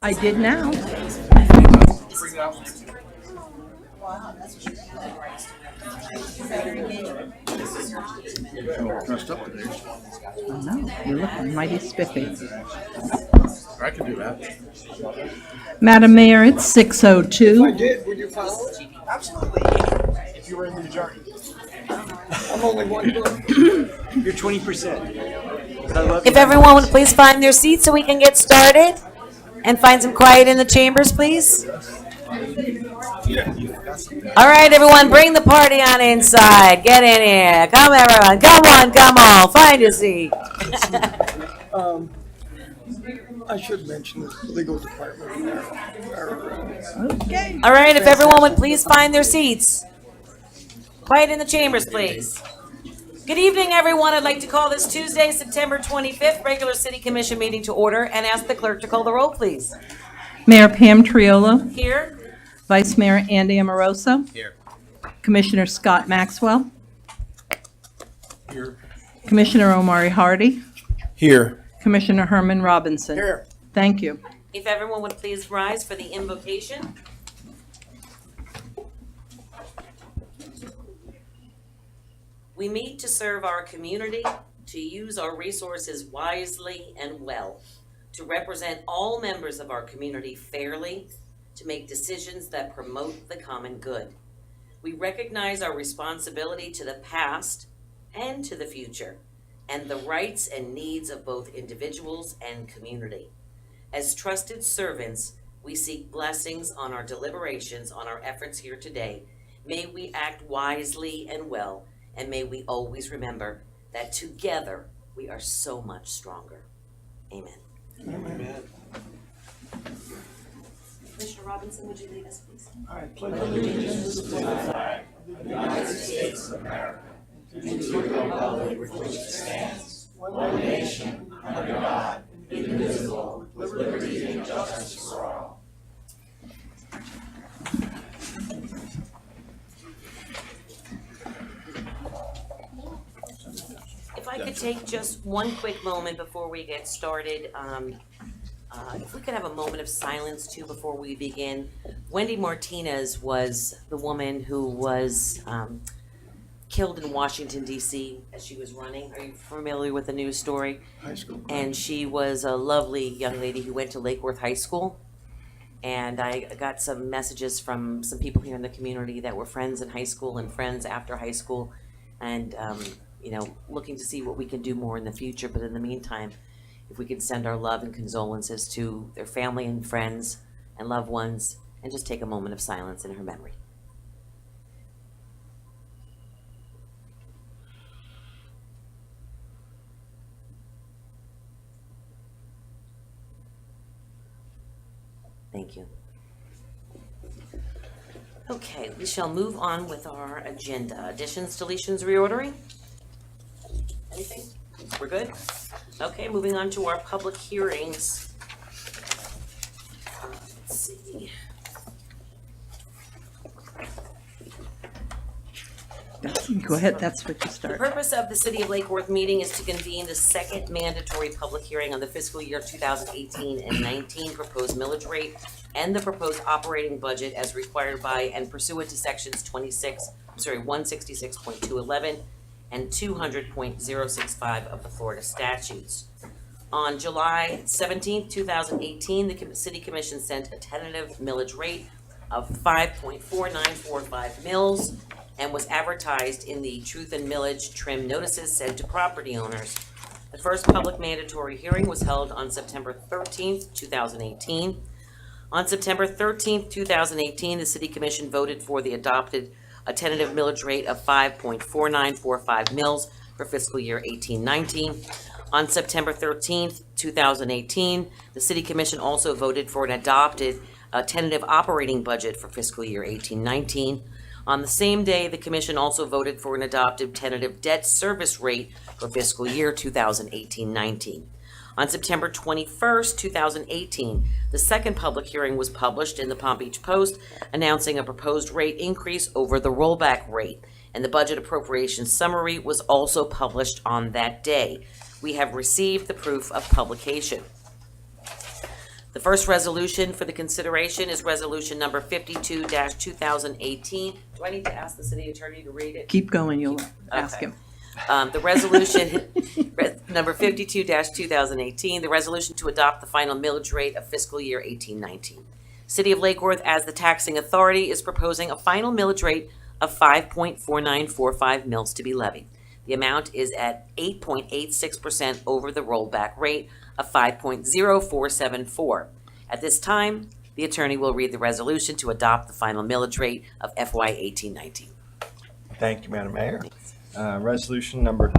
I did now. Dressed up today. Oh, no, you're looking mighty spiffy. I can do that. Madam Mayor, it's 6:02. I did, would you follow? Absolutely. If you were in the majority. I'm only one vote. You're 20%. If everyone would please find their seats so we can get started and find some quiet in the chambers, please. All right, everyone, bring the party on inside. Get in here. Come, everyone. Come on. Find your seat. I should mention the legal department Okay. All right, if everyone would please find their seats. Quiet in the chambers, please. Good evening, everyone. I'd like to call this Tuesday, September 25th, regular City Commission meeting to order and ask the clerk to call the roll, please. Mayor Pam Triola, Here. Vice Mayor Andy Amoroso. Here. Commissioner Scott Maxwell. Here. Commissioner Omari Hardy. Here. Commissioner Herman Robinson. Here. Thank you. If everyone would please rise for the invocation. We meet to serve our community, to use our resources wisely and well, to represent all members of our community fairly, to make decisions that promote the common good. We recognize our responsibility to the past and to the future, and the rights and needs of both individuals and community. As trusted servants, we seek blessings on our deliberations, on our efforts here today. May we act wisely and well, and may we always remember that together we are so much stronger. Amen. Amen. Commissioner Robinson, would you lead us, please? All right, pledge allegiance to the flag. One nation, under God, indivisible, with liberty and justice for all. If I could take just one quick moment before we get started, if we could have a moment of silence too before we begin. Wendy Martinez was the woman who was killed in Washington, D.C. as she was running. Are you familiar with the news story? High school. And she was a lovely young lady who went to Lake Worth High School. And I got some messages from some people here in the community that were friends in high school and friends after high school. And, looking to see what we can do more in the future. But in the meantime, if we could send our love and condolences to their family and friends and loved ones and just take a moment of silence in her memory. Thank you. Okay, we shall move on with our agenda. Additions, deletions, reordering? Anything? We're good? Okay, moving on to our public hearings. Let's see. Go ahead, that's what you The start. purpose of the City of Lake Worth meeting is to convene the second mandatory public hearing on the fiscal year 2018 and 19 proposed millage rate and the proposed operating budget as required by and pursuant to sections 166.211 and 200.065 of the Florida statutes. On July 17, 2018, the City Commission sent a tentative millage rate of 5.4945 mils and was advertised in the Truth and Millage trim notices sent to property owners. The first public mandatory hearing was held on September 13th, 2018. On September 13th, 2018, the City Commission voted for the adopted a tentative millage rate of 5.4945 mils for fiscal year 18-19. On September 13th, 2018, the City Commission also voted for an adopted tentative operating budget for fiscal year 18-19. On the same day, the Commission also voted for an adopted tentative debt service rate for fiscal year 2018-19. On September 21st, 2018, the second public hearing was published in the Palm Beach Post announcing a proposed rate increase over the rollback rate, and the budget appropriations summary was also published on that day. We have received the proof of publication. The first resolution for the consideration is resolution number 52-2018. Do I need to ask the city attorney to read it? Keep going, you'll ask Okay. him. The resolution, number 52-2018, the resolution to adopt the final millage rate of fiscal year 1819. City of Lake Worth, as the taxing authority, is proposing a final millage rate of 5.4945 mils to be levied. The amount is at 8.86% over the rollback rate of 5.0474. At this time, the attorney will read the resolution to adopt the final millage rate of FY 1819. Thank you, Madam Mayor. Resolution number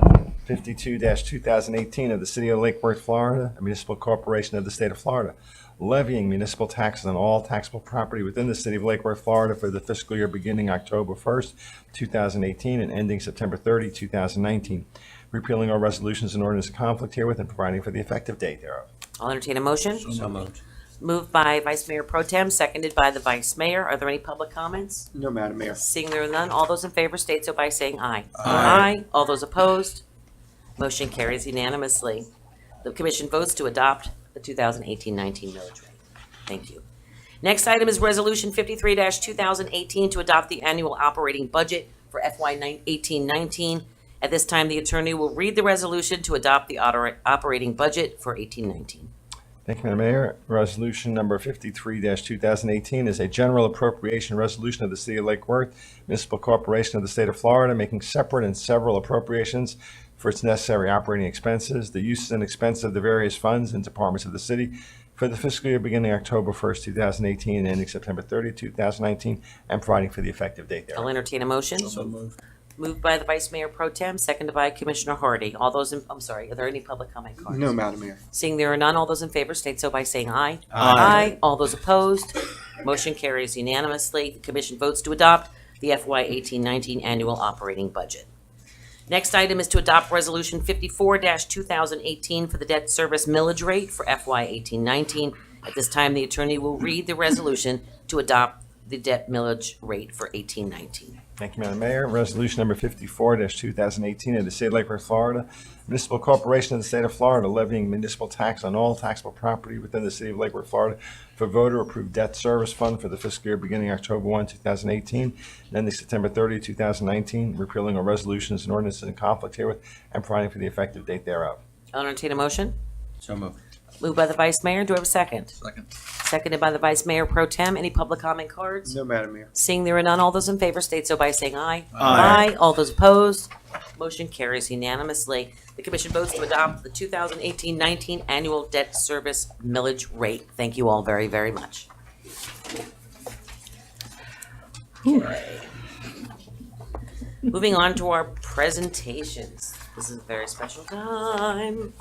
52-2018 of the City of Lake Worth, Florida, a municipal corporation of the state of Florida, levying municipal taxes on all taxable property within the City of Lake Worth, Florida for the fiscal year beginning October 1st, 2018 and ending September 30, 2019, repealing all resolutions and ordinances in conflict herewith and providing for the effective date thereof. I'll entertain a motion. So moved. Moved by Vice Mayor Pro Tem, seconded by the Vice Mayor. Are there any public comments? No, Madam Mayor. Seeing there are none, all those in favor state so by saying aye. Aye. All those opposed? Motion carries unanimously. The commission votes to adopt the 2018-19 millage rate. Thank you. Next item is Resolution 53-2018 to adopt the annual operating budget for FY 1819. At this time, the attorney will read the resolution to adopt the operating budget for 1819. Thank you, Madam Mayor. Resolution number 53-2018 is a general appropriation resolution of the City of Lake Worth, Municipal Corporation of the State of Florida, making separate and several appropriations for its necessary operating expenses, the uses and expenses of the various funds and departments of the city for the fiscal year beginning October 1st, 2018 and ending September 30, 2019, and providing for the effective date I'll thereof. entertain a motion. So moved. Moved by the Vice Mayor Pro Tem, seconded by Commissioner Hardy. All those in, I'm sorry, are there any public comment cards? No, Madam Mayor. Seeing there are none, all those in favor state so by saying aye. Aye. All those opposed? Motion carries unanimously. The commission votes to adopt the FY 1819 annual operating budget. Next item is to adopt Resolution 54-2018 for the debt service millage rate for FY 1819. At this time, the attorney will read the resolution to adopt the debt millage rate for 1819. Thank you, Madam Mayor. Resolution number 54-2018 of the City of Lake Worth, Florida, Municipal Corporation of the State of Florida, levying municipal tax on all taxable property within the City of Lake Worth, Florida for voter-approved debt service fund for the fiscal year beginning October 1, 2018, and ending September 30, 2019, repealing all resolutions and ordinances in conflict herewith and providing for the effective date thereof. I'll entertain a motion. So moved. Moved by the Vice Mayor. Do I have a second? Second. Seconded by the Vice Mayor Pro Tem. Any public comment cards? No, Madam Mayor. Seeing there are none, all those in favor state so by saying aye. Aye. All those opposed? Motion carries unanimously. The commission votes to adopt the 2018-19 annual debt service millage rate. Thank you all very, very much. Moving on to our presentations. This is a very special time.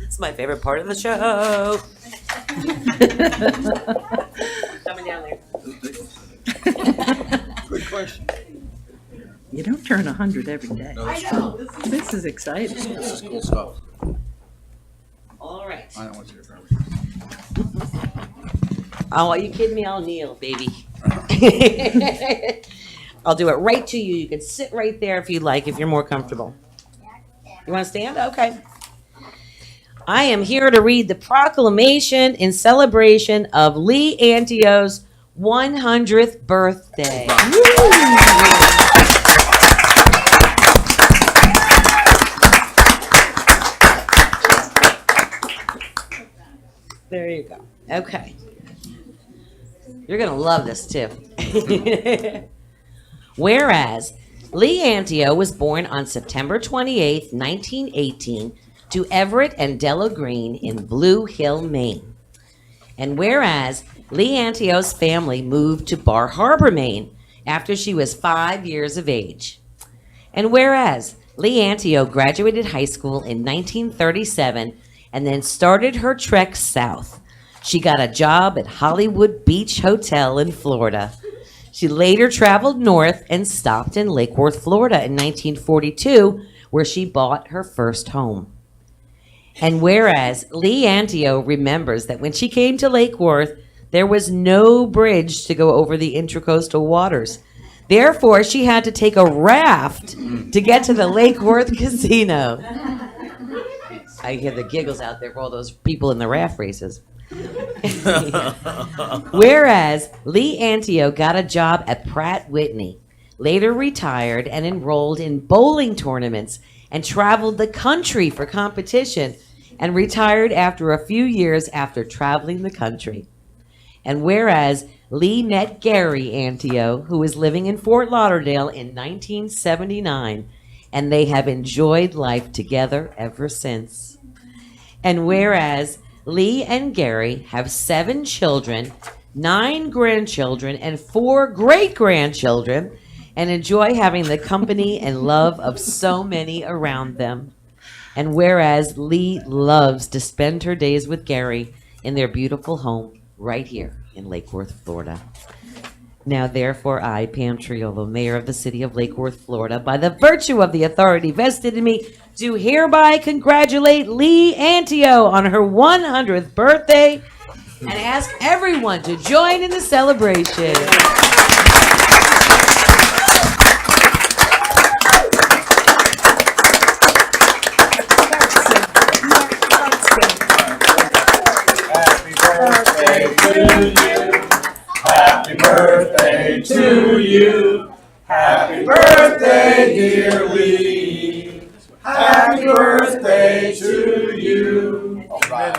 It's my favorite part of the show. Coming down there. Good question. You don't turn 100 every day. No, this is, This is exciting. this is cool stuff. All right. I don't want you to remember. Oh, are you kidding me? I'll kneel, baby. I'll do it right to you. You can sit right there if you'd like, if you're more comfortable. You want to stand? Okay. I am here to read the proclamation in celebration of Lee Antio's 100th birthday. There you go. Okay. You're going to love this too. Whereas Lee Antio was born on September 28, 1918, to Everett and Della Green in Blue Hill, Maine. And whereas Lee Antio's family moved to Bar Harbor, Maine, after she was 5 years of age. And whereas Lee Antio graduated high school in 1937 and then started her trek south. She got a job at Hollywood Beach Hotel in Florida. She later traveled north and stopped in Lake Worth, Florida in 1942, where she bought her first home. And whereas Lee Antio remembers that when she came to Lake Worth, there was no bridge to go over the intracoastal waters. Therefore, she had to take a raft to get to the Lake Worth Casino. I hear the giggles out there for all those people in the raft races. Whereas Lee Antio got a job at Pratt Whitney, later retired and enrolled in bowling tournaments and traveled the country for competition, and retired after a few years after traveling the country. And whereas Lee met Gary Antio, who was living in Fort Lauderdale in 1979, and they have enjoyed life together ever since. And whereas Lee and Gary have 7 children, 9 grandchildren, and 4 great-grandchildren, and enjoy having the company and love of so many around them. And whereas Lee loves to spend her days with Gary in their beautiful home right here in Lake Worth, Florida. Now, therefore, I, Pam Triolo, Mayor of the City of Lake Worth, Florida, by the virtue of the authority vested in me, do hereby congratulate Lee Antio on her 100th birthday and ask everyone to join in the celebration. Happy birthday to you. Happy birthday, dear Lee. Happy birthday to you. All right.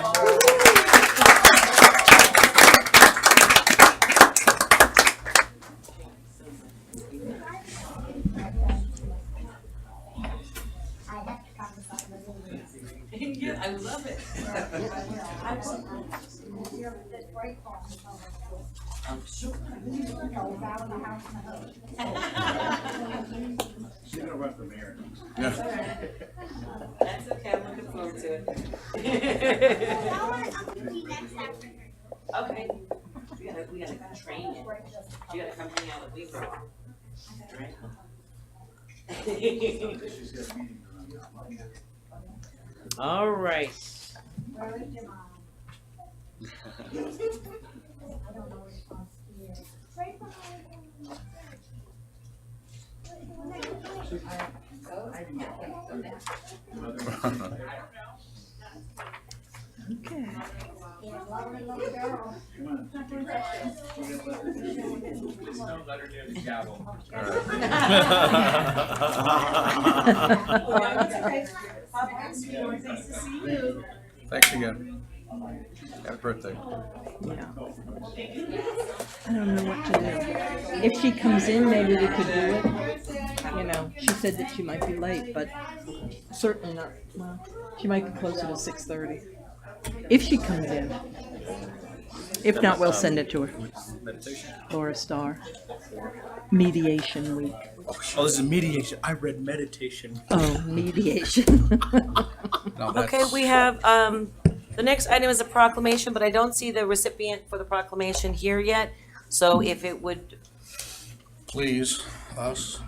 Yeah, I love it. I'm sure. She's gonna run for mayor. That's okay, I'm looking forward to it. Okay. We gotta train you. You gotta come hang out with me for a while. Right? All right. Okay. Thanks again. Happy birthday. Yeah. I don't know what to do. If she comes in, maybe we could do it. You know, she said that she might be late, but certainly not, well, she might be closer to 6:30. If she comes in. If not, we'll send it to her. Meditation. Laura Starr. Mediation week. Oh, this is mediation. I read meditation. Oh, mediation. No, Okay, that's- we have, the next item is a proclamation, but I don't see the recipient for the proclamation here yet. So if it would, Please, us.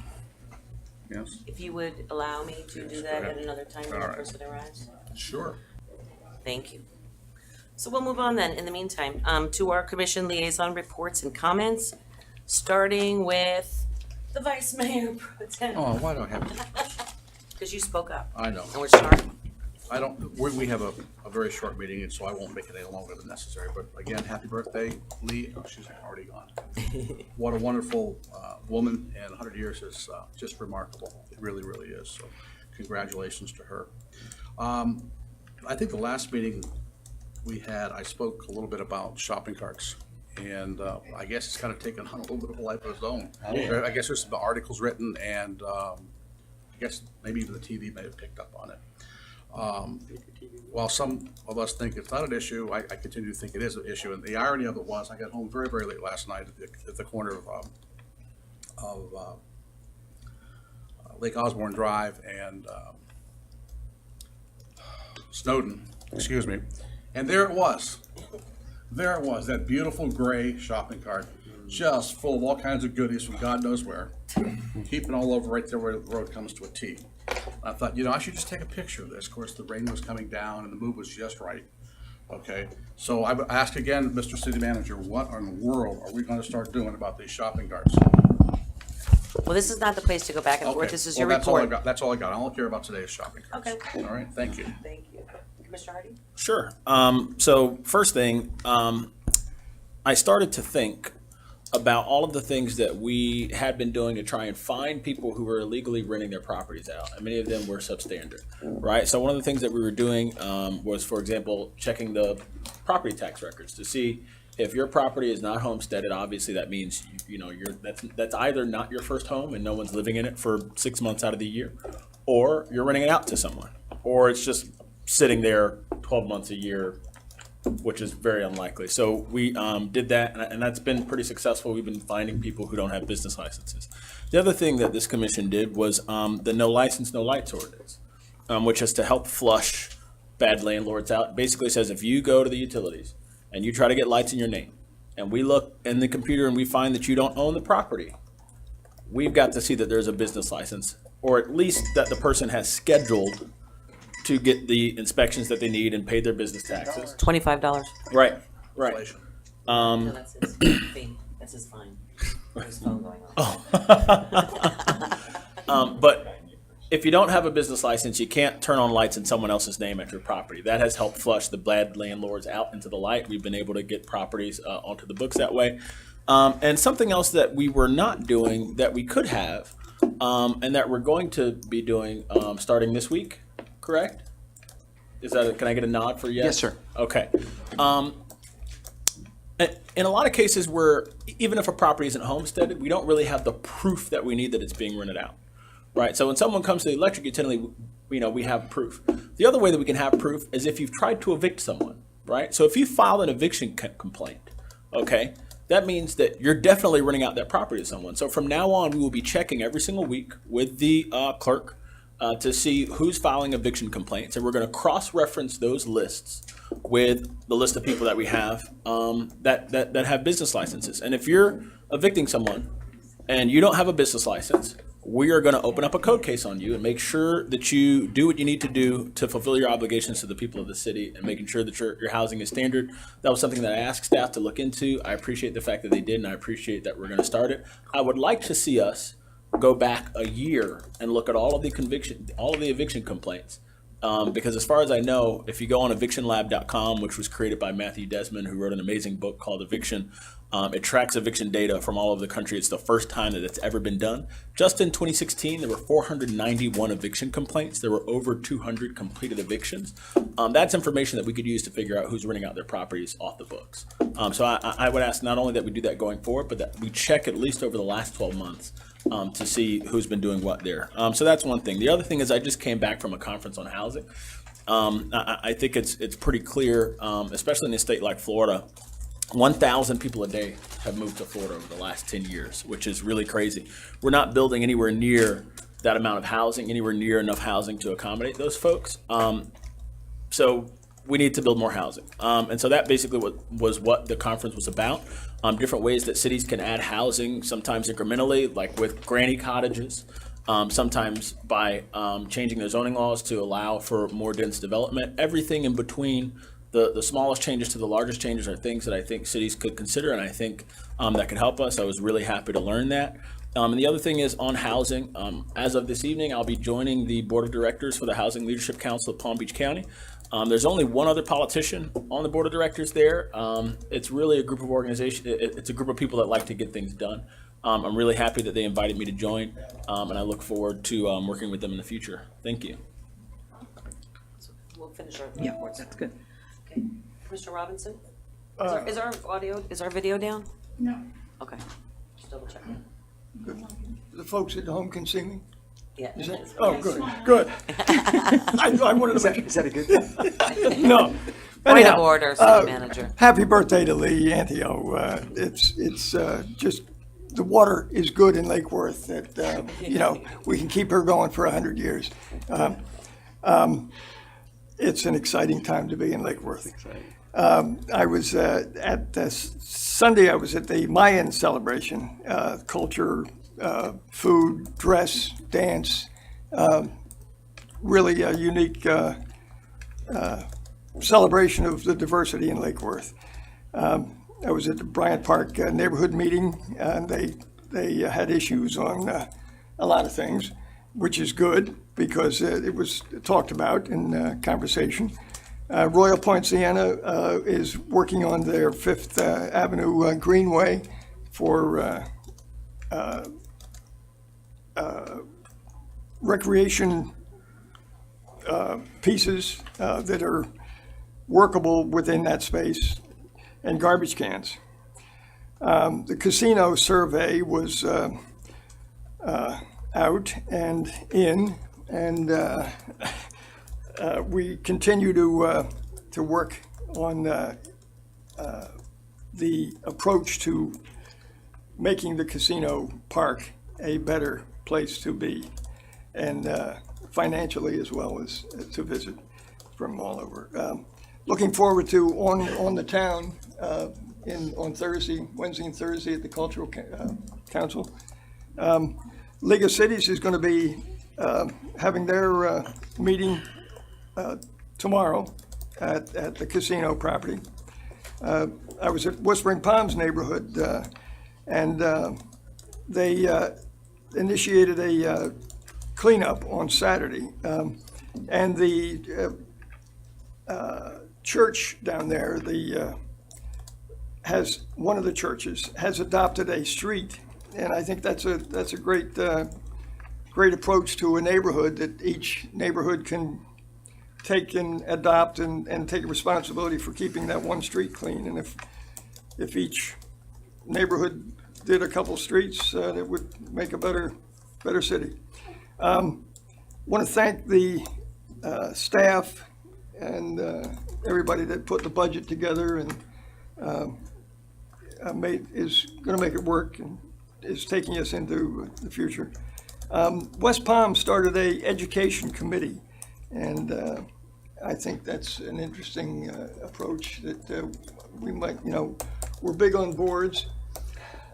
Yes, if you would allow me to do that at another time when the All right. person arrives. sure. Thank you. So we'll move on then, in the meantime, to our commission liaison reports and comments, starting with the Vice Mayor Pro Tem, Oh, why do I have, because you spoke up, I know. and we're starting. I don't, we have a very short meeting, and so I won't make it any longer than necessary. But again, happy birthday, Lee. Oh, she's already gone. What a wonderful woman, and 100 years is just remarkable. It really, really is. So congratulations to her. I think the last meeting we had, I spoke a little bit about shopping carts. And I guess it's kind of taken on a little bit of a life of its own. I guess there's some articles written, and I guess maybe even the TV may have picked up on it. While some of us think it's not an issue, I continue to think it is an issue. And the irony of it was, I got home very, very late last night at the corner of Lake Osborne Drive and Snowden, excuse me. And there it was. There it was, that beautiful gray shopping cart, just full of all kinds of goodies from God knows where, keeping all over right there where the road comes to a T. I thought, I should just take a picture of this. Of course, the rain was coming down and the mood was just right. Okay, so I ask again, Mr. City Manager, what in the world are we going to start doing about these shopping carts? Well, this is not the place to go back and forth, Okay, this is well, your that's all I report. got. That's all I got. I don't care about today's shopping carts. Okay. All right, thank you. Thank you. Commissioner Hardy? Sure. So first thing, I started to think about all of the things that we had been doing to try and find people who were illegally renting their properties out, and many of them were substandard, right? So one of the things that we were doing was, for example, checking the property tax records to see if your property is not homesteaded. Obviously, that means that's either not your first home and no one's living in it for 6 months out of the year, or you're renting it out to someone, or it's just sitting there 12 months a year, which is very unlikely. So we did that, and that's been pretty successful. We've been finding people who don't have business licenses. The other thing that this commission did was the no license, no lights ordinance, which is to help flush bad landlords out. It basically says if you go to the utilities and you try to get lights in your name, and we look in the computer and we find that you don't own the property, we've got to see that there's a business license, or at least that the person has scheduled to get the inspections that they need and paid their business taxes. $25. Right, right. Inflation. No, that's his fee. That's his fine. His phone going off. But if you don't have a business license, you can't turn on lights in someone else's name at your property. That has helped flush the bad landlords out into the light. We've been able to get properties onto the books that way. And something else that we were not doing that we could have, and that we're going to be doing starting this week, correct? Can I get a nod for yes? Yes, sir. Okay. In a lot of cases where even if a property isn't homesteaded, we don't really have the proof that we need that it's being rented out, right? So when someone comes to the electric utility, we have proof. The other way that we can have proof is if you've tried to evict someone, right? So if you filed an eviction complaint, okay, that means that you're definitely renting out that property to someone. So from now on, we will be checking every single week with the clerk to see who's filing eviction complaints, and we're going to cross-reference those lists with the list of people that we have that have business licenses. And if you're evicting someone and you don't have a business license, we are going to open up a code case on you and make sure that you do what you need to do to fulfill your obligations to the people of the city and making sure that your housing is standard. That was something that I asked staff to look into. I appreciate the fact that they did, and I appreciate that we're going to start it. I would like to see us go back a year and look at all of the eviction complaints. Because as far as I know, if you go on evictionlab.com, which was created by Matthew Desmond, who wrote an amazing book called Eviction, it tracks eviction data from all over the country. It's the first time that it's ever been done. Just in 2016, there were 491 eviction complaints. There were over 200 completed evictions. That's information that we could use to figure out who's renting out their properties off the books. So I would ask not only that we do that going forward, but that we check at least over the last 12 months to see who's been doing what there. So that's one thing. The other thing is I just came back from a conference on housing. I think it's pretty clear, especially in a state like Florida, 1,000 people a day have moved to Florida over the last 10 years, which is really crazy. We're not building anywhere near that amount of housing, anywhere near enough housing to accommodate those folks. So we need to build more housing. And so that basically was what the conference was about. Different ways that cities can add housing, sometimes incrementally, like with granny cottages, sometimes by changing their zoning laws to allow for more dense development. Everything in between the smallest changes to the largest changes are things that I think cities could consider, and I think that could help us. I was really happy to learn that. And the other thing is on housing. As of this evening, I'll be joining the board of directors for the Housing Leadership Council of Palm Beach County. There's only one other politician on the board of directors there. It's really a group of organizations. It's a group of people that like to get things done. I'm really happy that they invited me to join, and I look forward to working with them in the future. Thank you. So we'll finish our Yeah, reports. that's good. Okay. Mr. Robinson? Is our video down? No. Okay. Just double checking. The folks at home can see me? Yeah. Is that, oh, good, good. I wanted to make Is that a good thing? no. Point of Anyhow, order, city manager. happy birthday to Lee Antheo. It's just, the water is good in Lake Worth that, we can keep her going for 100 years. It's an exciting time to be in Lake Worth. I was Sunday, I was at the Mayan celebration, culture, food, dress, dance, really a unique celebration of the diversity in Lake Worth. I was at the Bryant Park neighborhood meeting, and they had issues on a lot of things, which is good because it was talked about in conversation. Royal Poinciana is working on their Fifth Avenue Greenway for recreation pieces that are workable within that space, and garbage cans. The casino survey was out and in, and we continue to work on the approach to making the casino park a better place to be, and financially as well as to visit from all over. Looking forward to on the town on Thursday, Wednesday and Thursday at the Cultural Council. League of Cities is going to be having their meeting tomorrow at the casino property. I was at Whispering Palms neighborhood, and they initiated a cleanup on Saturday. And the church down there, one of the churches has adopted a street, and I think that's a great great approach to a neighborhood, that each neighborhood can take and adopt and take responsibility for keeping that one street clean. And if each neighborhood did a couple streets, it would make a better city. Want to thank the staff and everybody that put the budget together and is going to make it work and is taking us into the future. West Palm started a education committee, and I think that's an interesting approach that we might, we're big on boards,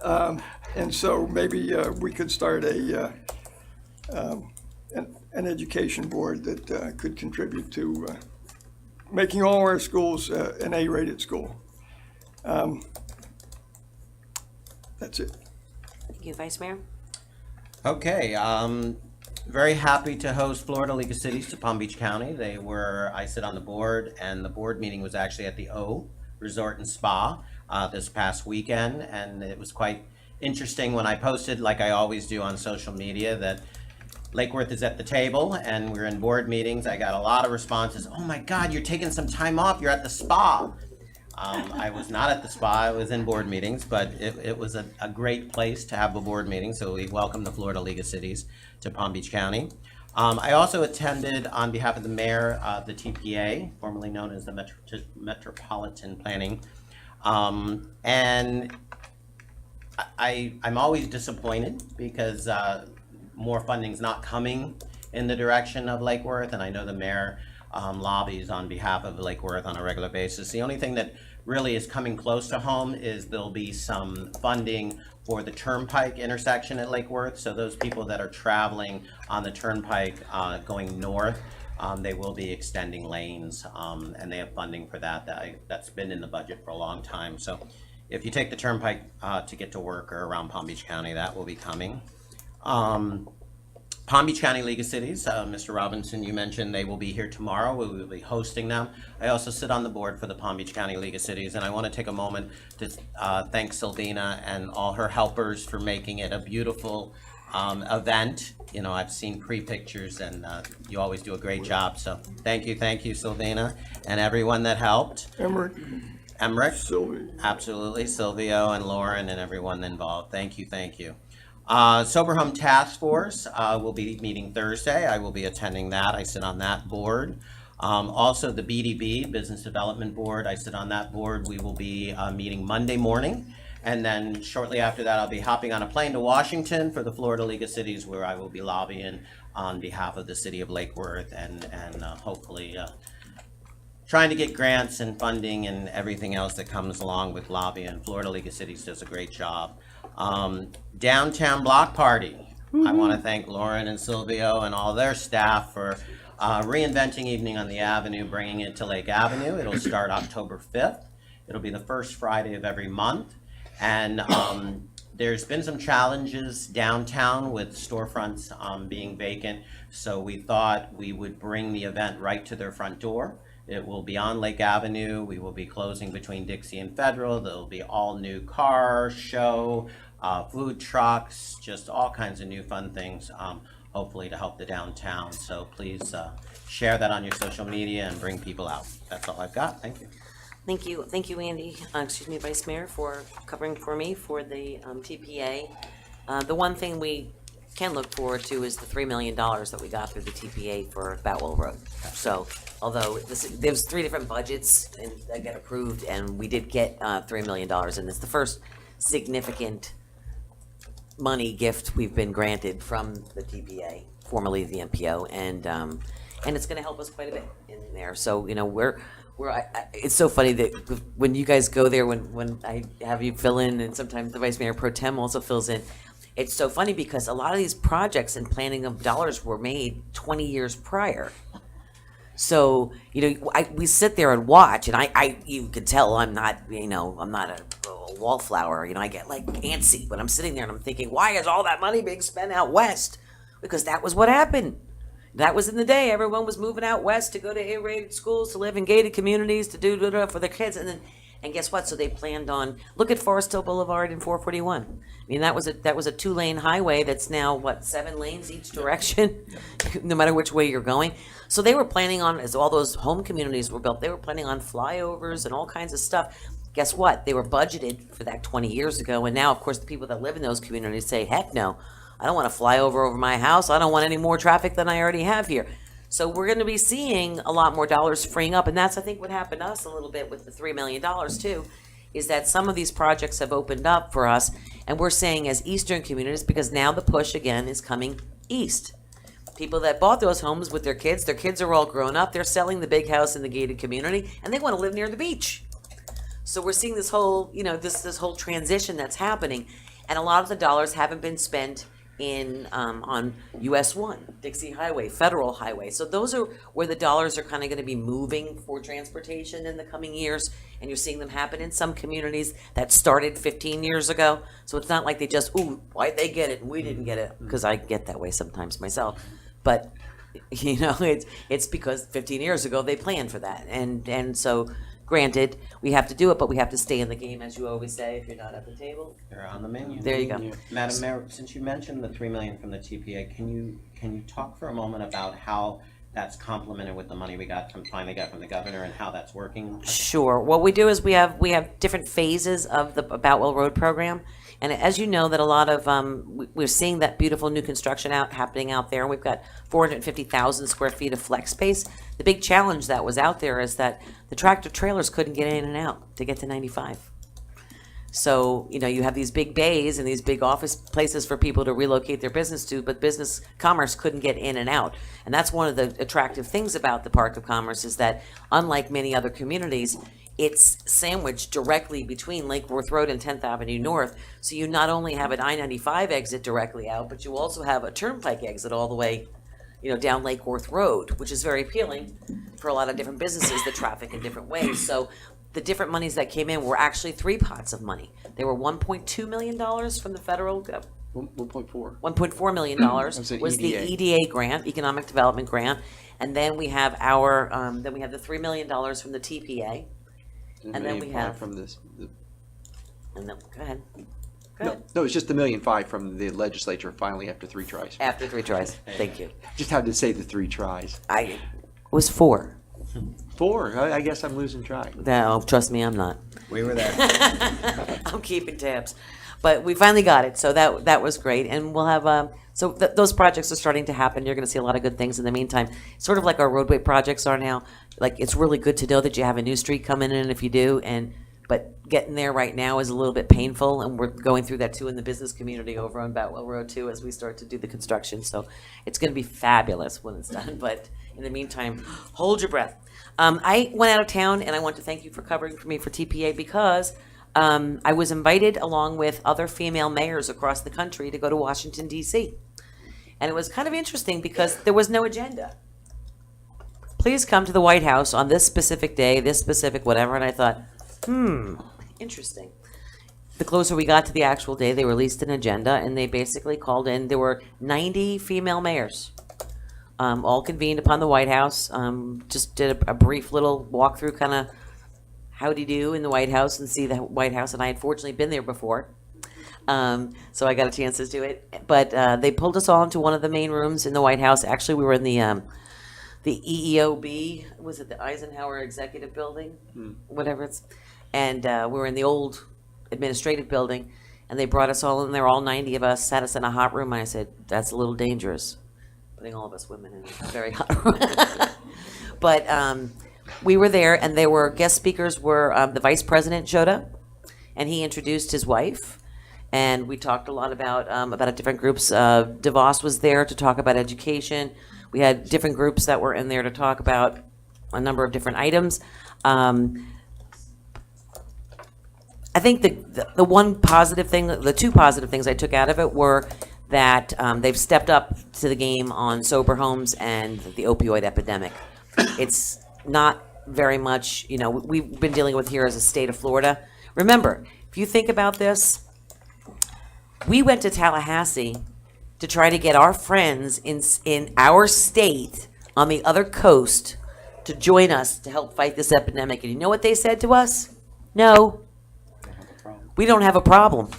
and so maybe we could start an education board that could contribute to making all our schools an A-rated school. That's it. Thank you, Vice Mayor. Okay, very happy to host Florida League of Cities to Palm Beach County. I sit on the board, and the board meeting was actually at the O Resort and Spa this past weekend, and it was quite interesting when I posted, like I always do on social media, that Lake Worth is at the table and we're in board meetings. I got a lot of responses. Oh my God, you're taking some time off. You're at the spa. I was not at the spa. I was in board meetings, but it was a great place to have a board meeting. So we welcome the Florida League of Cities to Palm Beach County. I also attended on behalf of the mayor, the TPA, formerly known as the Metropolitan Planning. And I'm always disappointed because more funding's not coming in the direction of Lake Worth, and I know the mayor lobbies on behalf of Lake Worth on a regular basis. The only thing that really is coming close to home is there'll be some funding for the Turnpike intersection at Lake Worth. So those people that are traveling on the Turnpike going north, they will be extending lanes, and they have funding for that. That's been in the budget for a long time. So if you take the Turnpike to get to work or around Palm Beach County, that will be coming. Palm Beach County League of Cities, Mr. Robinson, you mentioned they will be here tomorrow. We will be hosting them. I also sit on the board for the Palm Beach County League of Cities, and I want to take a moment to thank Sylvina and all her helpers for making it a beautiful event. You know, I've seen pre-pictures, and you always do a great job. So thank you, Sylvina, and everyone that helped. Emmerich, Sylvia. Absolutely, Silvio and Lauren and everyone involved. Thank you. Sober Home Task Force will be meeting Thursday. I will be attending that. I sit on that board. Also, the BDB, Business Development Board, I sit on that board. We will be meeting Monday morning. And then shortly after that, I'll be hopping on a plane to Washington for the Florida League of Cities, where I will be lobbying on behalf of the city of Lake Worth and hopefully trying to get grants and funding and everything else that comes along with lobbying. Florida League of Cities does a great job. Downtown Block Party. I want to thank Lauren and Silvio and all their staff for reinventing Evening on the Avenue, bringing it to Lake Avenue. It'll start October 5th. It'll be the first Friday of every month. And there's been some challenges downtown with storefronts being vacant. So we thought we would bring the event right to their front door It will be on Lake Avenue. We will be closing between Dixie and Federal. There'll be all new car show, food trucks, just all kinds of new fun things, hopefully to help the downtown. So please share that on your social media and bring people out. That's all I've got. Thank you. Thank you, Andy, Vice Mayor, for covering for me for the TPA. The one thing we can look forward to is the $3 million that we got through the TPA for Boutwell Road. So, although there's 3 different budgets and that got approved, and we did get $3 million, and it's the first significant money gift we've been granted from the TPA, formerly the MPO, and it's going to help us quite a bit in there. So, you know, it's so funny that when you guys go there, when I have you fill in, and sometimes the Vice Mayor Pro Tem also fills in, it's so funny because a lot of these projects and planning of dollars were made 20 years prior. So, you know, we sit there and watch, and you can tell I'm not a wallflower. You know, I get like antsy when I'm sitting there and I'm thinking, why is all that money being spent out west? Because that was what happened. That was in the day. Everyone was moving out west to go to A-rated schools, to live in gated communities, to do for their kids, and guess what? So they planned on, look at Forest Hill Boulevard and 441. I mean, that was a 2-lane highway that's now, 7 lanes each direction, no matter which way you're going. So they were planning on, as all those home communities were built, they were planning on flyovers and all kinds of stuff. Guess what? They were budgeted for that 20 years ago, and now, of course, the people that live in those communities say, heck no, I don't want to fly over my house. I don't want any more traffic than I already have here. So we're going to be seeing a lot more dollars freeing up, and that's, I think, what happened to us a little bit with the $3 million too, is that some of these projects have opened up for us, and we're saying as eastern communities, because now the push again is coming east. People that bought those homes with their kids are all grown up, they're selling the big house in the gated community, and they want to live near the beach. So we're seeing this whole, this whole transition that's happening, and a lot of the dollars haven't been spent on US 1, Dixie Highway, Federal Highway. So those are where the dollars are kind of going to be moving for transportation in the coming years, and you're seeing them happen in some communities that started 15 years ago. So it's not like they just, why'd they get it and we didn't get it? Because I get that way sometimes myself. But, it's because 15 years ago they planned for that. And so, granted, we have to do it, but we have to stay in the game, as you always say. If you're not at the table, You're on the menu. there you go. Madam Mayor, since you mentioned the $3 million from the TPA, can you talk for a moment about how that's complemented with the money we finally got from the governor and how that's working? Sure. What we do is we have different phases of the Boutwell Road program, and as you know, that a lot of we're seeing that beautiful new construction happening out there. We've got 450,000 square feet of flex space. The big challenge that was out there is that the tractor trailers couldn't get in and out to get to 95. So, you have these big bays and these big office places for people to relocate their business to, but business commerce couldn't get in and out. And that's one of the attractive things about the Park of Commerce is that, unlike many other communities, it's sandwiched directly between Lake Worth Road and 10th Avenue North. So you not only have an I-95 exit directly out, but you also have a turnpike exit all the way, down Lake Worth Road, which is very appealing for a lot of different businesses that traffic in different ways. So the different monies that came in were actually 3 pots of money. They were $1.2 million from the federal, 1.4. $1.4 million was the EDA grant, Economic Development Grant. And then we have the $3 million from the TPA. And then we have from this. And then, go ahead. No, it's just the $1.5 million from the legislature finally after 3 tries. After 3 tries. Thank you. Just had to say the 3 tries. It was 4. 4. I guess I'm losing track. No, trust me, I'm not. We were there. I'm keeping tabs. But we finally got it, so that was great. And we'll have, those projects are starting to happen. You're going to see a lot of good things in the meantime. Sort of like our roadway projects are now. Like, it's really good to know that you have a new street coming in if you do, but getting there right now is a little bit painful, and we're going through that too in the business community over on Boutwell Road too as we start to do the construction. So it's going to be fabulous when it's done, but in the meantime, hold your breath. I went out of town, and I want to thank you for covering for me for TPA because I was invited along with other female mayors across the country to go to Washington, D.C. And it was kind of interesting because there was no agenda. Please come to the White House on this specific day, this specific whatever. And I thought, interesting. The closer we got to the actual day, they released an agenda, and they basically called in. There were 90 female mayors all convened upon the White House. Just did a brief little walkthrough, kind of howdy-do in the White House and see the White House, and I had fortunately been there before. So I got a chance to do it. But they pulled us all into one of the main rooms in the White House. Actually, we were in the EEOB, was it the Eisenhower Executive Building? Whatever it's, and we were in the old administrative building, and they brought us all in there, all 90 of us, sat us in a hot room, and I said, that's a little dangerous, putting all of us women in a very hot room. But we were there, and there were guest speakers were, the vice president showed up, and he introduced his wife, and we talked a lot about different groups. DeVos was there to talk about education. We had different groups that were in there to talk about a number of different items. I think the one positive thing, the two positive things I took out of it were that they've stepped up to the game on sober homes and the opioid epidemic. It's not very much, we've been dealing with here as a state of Florida. Remember, if you think about this, we went to Tallahassee to try to get our friends in our state on the other coast to join us to help fight this epidemic. And you know what they said to us? No, we don't have a problem.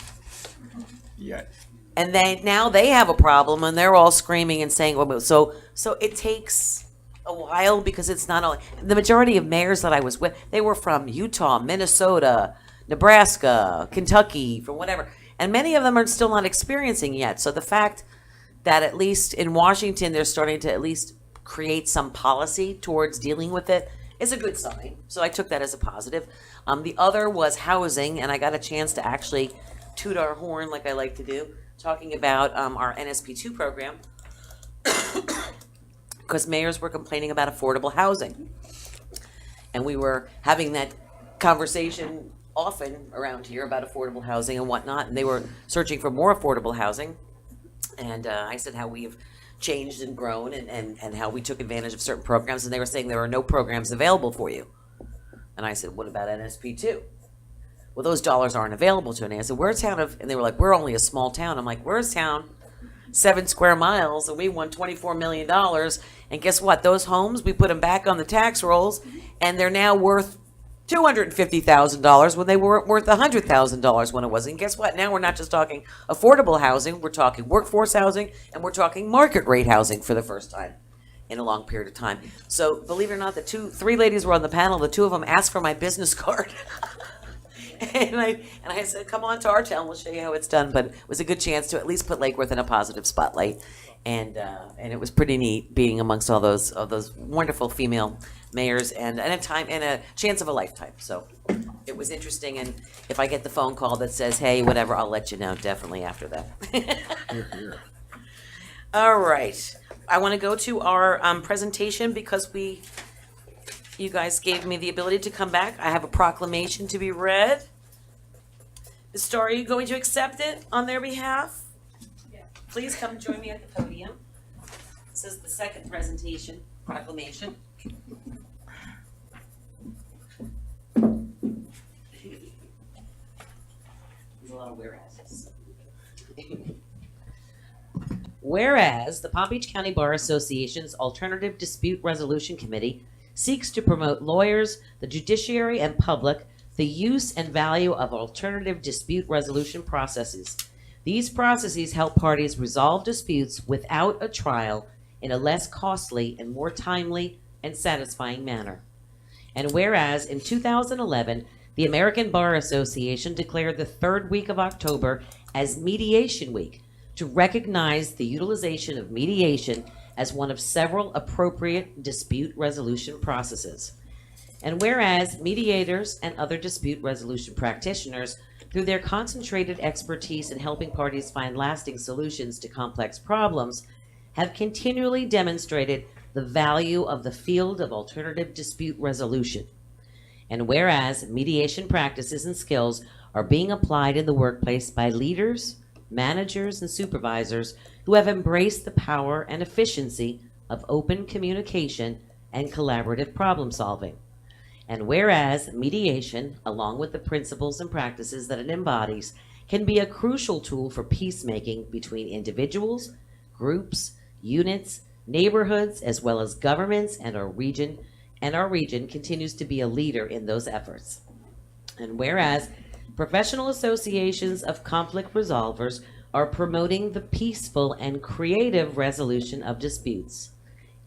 Yet. And now they have a problem, and they're all screaming and saying, well, so it takes a while, because it's not only the majority of mayors that I was with, they were from Utah, Minnesota, Nebraska, Kentucky, from whatever. And many of them are still not experiencing yet. So the fact that at least in Washington, they're starting to at least create some policy towards dealing with it is a good sign. So I took that as a positive. The other was housing, and I got a chance to actually toot our horn like I like to do, talking about our NSP2 program, because mayors were complaining about affordable housing. And we were having that conversation often around here about affordable housing and whatnot, and they were searching for more affordable housing. And I said how we have changed and grown, and how we took advantage of certain programs, and they were saying there are no programs available for you. And I said, what about NSP2? Well, those dollars aren't available to me. I said, we're a town of, and they were like, we're only a small town. I'm like, we're a town 7 square miles, and we won $24 million. And guess what? Those homes, we put them back on the tax rolls, and they're now worth $250,000 when they were worth $100,000 when it was. And guess what? Now we're not just talking affordable housing, we're talking workforce housing, and we're talking market rate housing for the first time in a long period of time. So believe it or not, three ladies were on the panel. The two of them asked for my business card. And I said, come on to our town, we'll show you how it's done. But it was a good chance to at least put Lake Worth in a positive spotlight. And it was pretty neat being amongst all those wonderful female mayors, and a chance of a lifetime. So it was interesting, and if I get the phone call that says, hey, whatever, I'll let you know definitely after that. All right. I want to go to our presentation because you guys gave me the ability to come back. I have a proclamation to be read. Ms. Starr, are you going to accept it on their behalf? Yeah. Please come join me at the podium. This is the second presentation, proclamation. There's a lot of whereases. Whereas the Palm Beach County Bar Association's Alternative Dispute Resolution Committee seeks to promote lawyers, the judiciary, and public the use and value of alternative dispute resolution processes. These processes help parties resolve disputes without a trial in a less costly and more timely and satisfying manner. And whereas in 2011, the American Bar Association declared the third week of October as Mediation Week to recognize the utilization of mediation as one of several appropriate dispute resolution processes. And whereas mediators and other dispute resolution practitioners, through their concentrated expertise in helping parties find lasting solutions to complex problems, have continually demonstrated the value of the field of alternative dispute resolution. And whereas mediation practices and skills are being applied in the workplace by leaders, managers, and supervisors who have embraced the power and efficiency of open communication and collaborative problem solving. And whereas mediation, along with the principles and practices that it embodies, can be a crucial tool for peacemaking between individuals, groups, units, neighborhoods, as well as governments, and our region continues to be a leader in those efforts. And whereas professional associations of conflict resolvers are promoting the peaceful and creative resolution of disputes.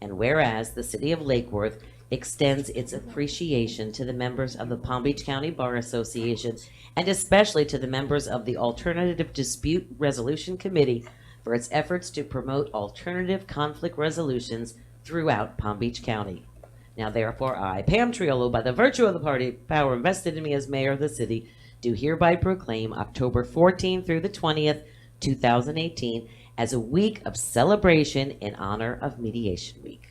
And whereas the City of Lake Worth extends its appreciation to the members of the Palm Beach County Bar Association, and especially to the members of the Alternative Dispute Resolution Committee for its efforts to promote alternative conflict resolutions throughout Palm Beach County. Now therefore I, Pam Triolo, by the virtue of the party power invested in me as mayor of the city, do hereby proclaim October 14th through the 20th, 2018, as a week of celebration in honor of Mediation Week.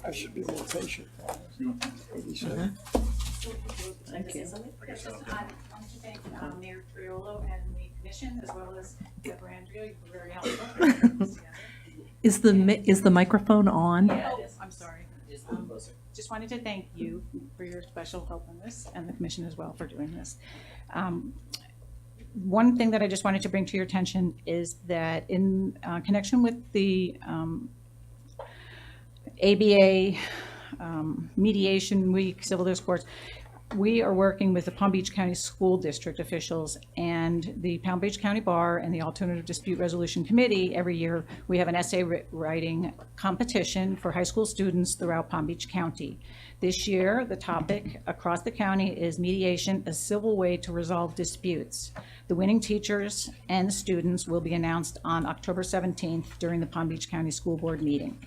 I should be more patient. What he said. Thank you. I want to thank Mayor Triolo and the commission, as well as Deborah Andrea. You were very helpful. Is the microphone on? Oh, I'm sorry. Just wanted to thank you for your special help in this, and the commission as well for doing this. One thing that I just wanted to bring to your attention is that in connection with the ABA Mediation Week, Civil Discourse, we are working with the Palm Beach County School District officials and the Palm Beach County Bar and the Alternative Dispute Resolution Committee. Every year, we have an essay writing competition for high school students throughout Palm Beach County. This year, the topic across the county is mediation, a civil way to resolve disputes. The winning teachers and students will be announced on October 17th during the Palm Beach County School Board meeting.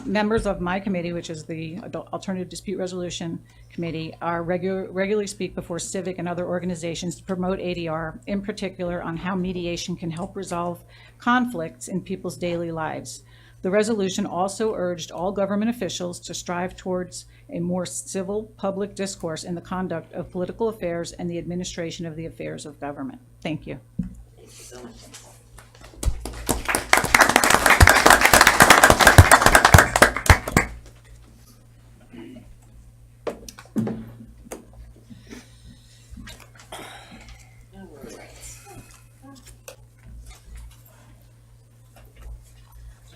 Members of my committee, which is the Alternative Dispute Resolution Committee, are regularly speak before civic and other organizations to promote ADR, in particular on how mediation can help resolve conflicts in people's daily lives. The resolution also urged all government officials to strive towards a more civil public discourse in the conduct of political affairs and the administration of the affairs of government. Thank you. Thank you so much.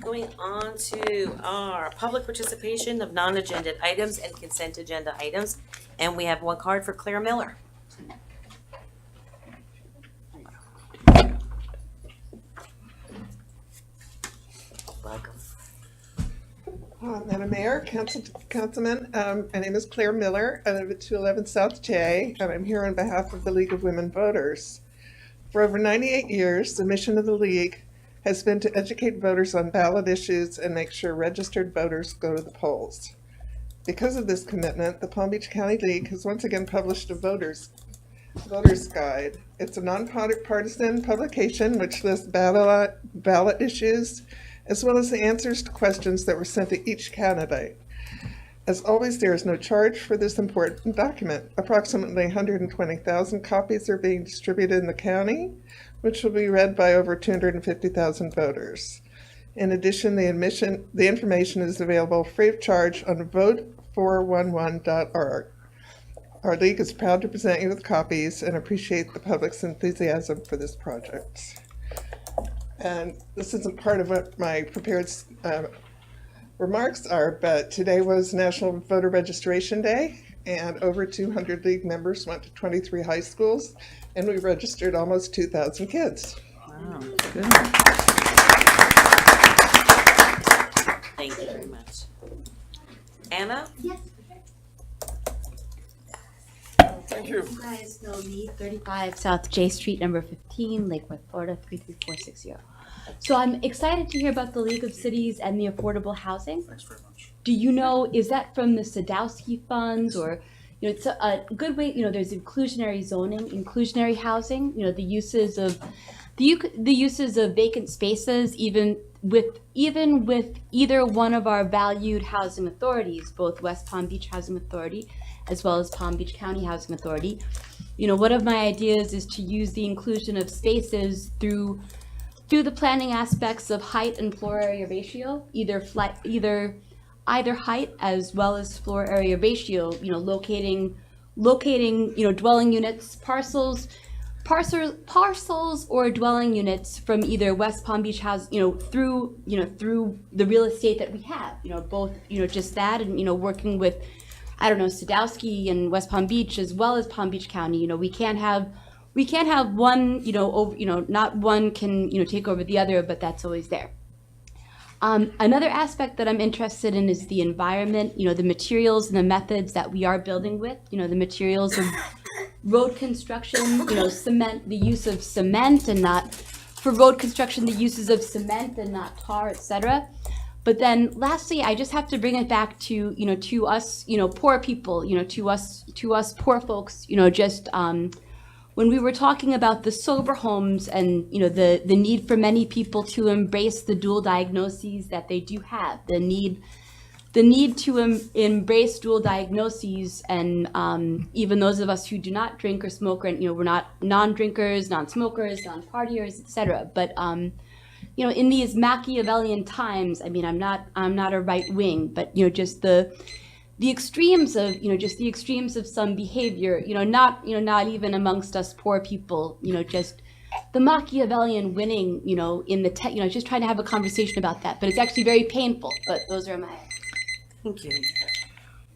Going on to our public participation of non-agenda items and consent agenda items. And we have one card for Claire Miller. Welcome. Madam Mayor, Councilman, my name is Claire Miller. I live at 211 South J, and I'm here on behalf of the League of Women Voters. For over 98 years, the mission of the League has been to educate voters on ballot issues and make sure registered voters go to the polls. Because of this commitment, the Palm Beach County League has once again published a voter's guide. It's a nonpartisan publication which lists ballot issues, as well as the answers to questions that were sent to each candidate. As always, there is no charge for this important document. Approximately 120,000 copies are being distributed in the county, which will be read by over 250,000 voters. In addition, the information is available free of charge on vote411.org. Our league is proud to present you with copies and appreciate the public's enthusiasm for this project. And this isn't part of what my prepared remarks are, but today was National Voter Registration Day, and over 200 league members went to 23 high schools, and we registered almost 2,000 kids. Wow, good. Thank you very much. Anna? Yes. Thank you. You guys know me, 35 South J Street, number 15, Lake Worth, Florida, 33460. So I'm excited to hear about the League of Cities and the affordable housing. Thanks very much. Do you know, is that from the Sadowski funds, or, you know, it's a good way, you know, there's inclusionary zoning, inclusionary housing, you know, the uses of vacant spaces, even with either one of our valued housing authorities, both West Palm Beach Housing Authority as well as Palm Beach County Housing Authority. You know, one of my ideas is to use the inclusion of spaces through through the planning aspects of height and floor area ratio, either height as well as floor area ratio, locating, dwelling units, parcels or dwelling units from either West Palm Beach House, through the real estate that we have, both, just that and, working with, Sadowski and West Palm Beach as well as Palm Beach County. We can't have one, not one can, take over the other, but that's always there. Another aspect that I'm interested in is the environment, the materials and the methods that we are building with, the materials of road construction, cement, the use of cement and not, for road construction, the uses of cement and not tar, etc. But then lastly, I just have to bring it back to, to us, poor people, to us poor folks, just, when we were talking about the sober homes and the need for many people to embrace the dual diagnoses that they do have, the need to embrace dual diagnoses, and even those of us who do not drink or smoke, and we're not non-drinkers, non-smokers, non-partiers, etc. But in these Machiavellian times, I mean, I'm not a right wing, but just the extremes of the extremes of some behavior, not even amongst us poor people, just the Machiavellian winning, in the just trying to have a conversation about that. But it's actually very painful. But those are my. Thank you.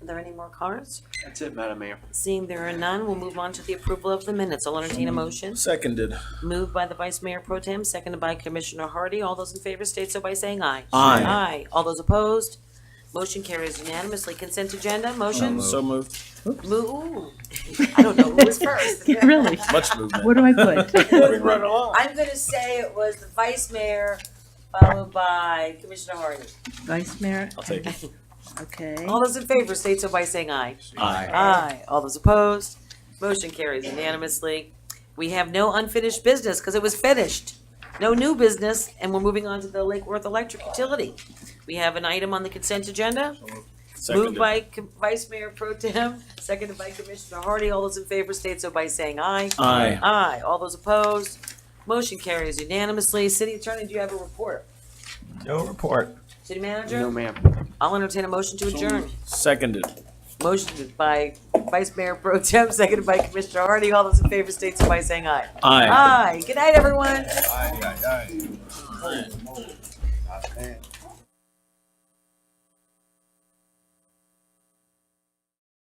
Are there any more cards? That's it, Madam Mayor. Seeing there are none, we'll move on to the approval of the minutes. I'll entertain a motion. Seconded. Moved by the Vice Mayor Pro Tem, seconded by Commissioner Hardy. All those in favor state so by saying aye. Aye. Aye. All those opposed? Motion carries unanimously. Consent agenda, motion? So moved. Ooh. I don't know who was first. Really? Much movement. What do I put? Moving right along. I'm gonna say it was the Vice Mayor, followed by Commissioner Hardy. Vice Mayor? I'll take it. Okay. All those in favor state so by saying aye. Aye. Aye. All those opposed? Motion carries unanimously. We have no unfinished business because it was finished. No new business, and we're moving on to the Lake Worth Electric Utility. We have an item on the consent agenda. Seconded. Moved by Vice Mayor Pro Tem, seconded by Commissioner Hardy. All those in favor state so by saying aye. Aye. Aye. All those opposed? Motion carries unanimously. City Attorney, do you have a report? No report. City Manager? No, ma'am. I'll entertain a motion to adjourn. Seconded. Motion by Vice Mayor Pro Tem, seconded by Commissioner Hardy. All those in favor state so by saying aye. Aye. Aye. Good night, everyone. Aye.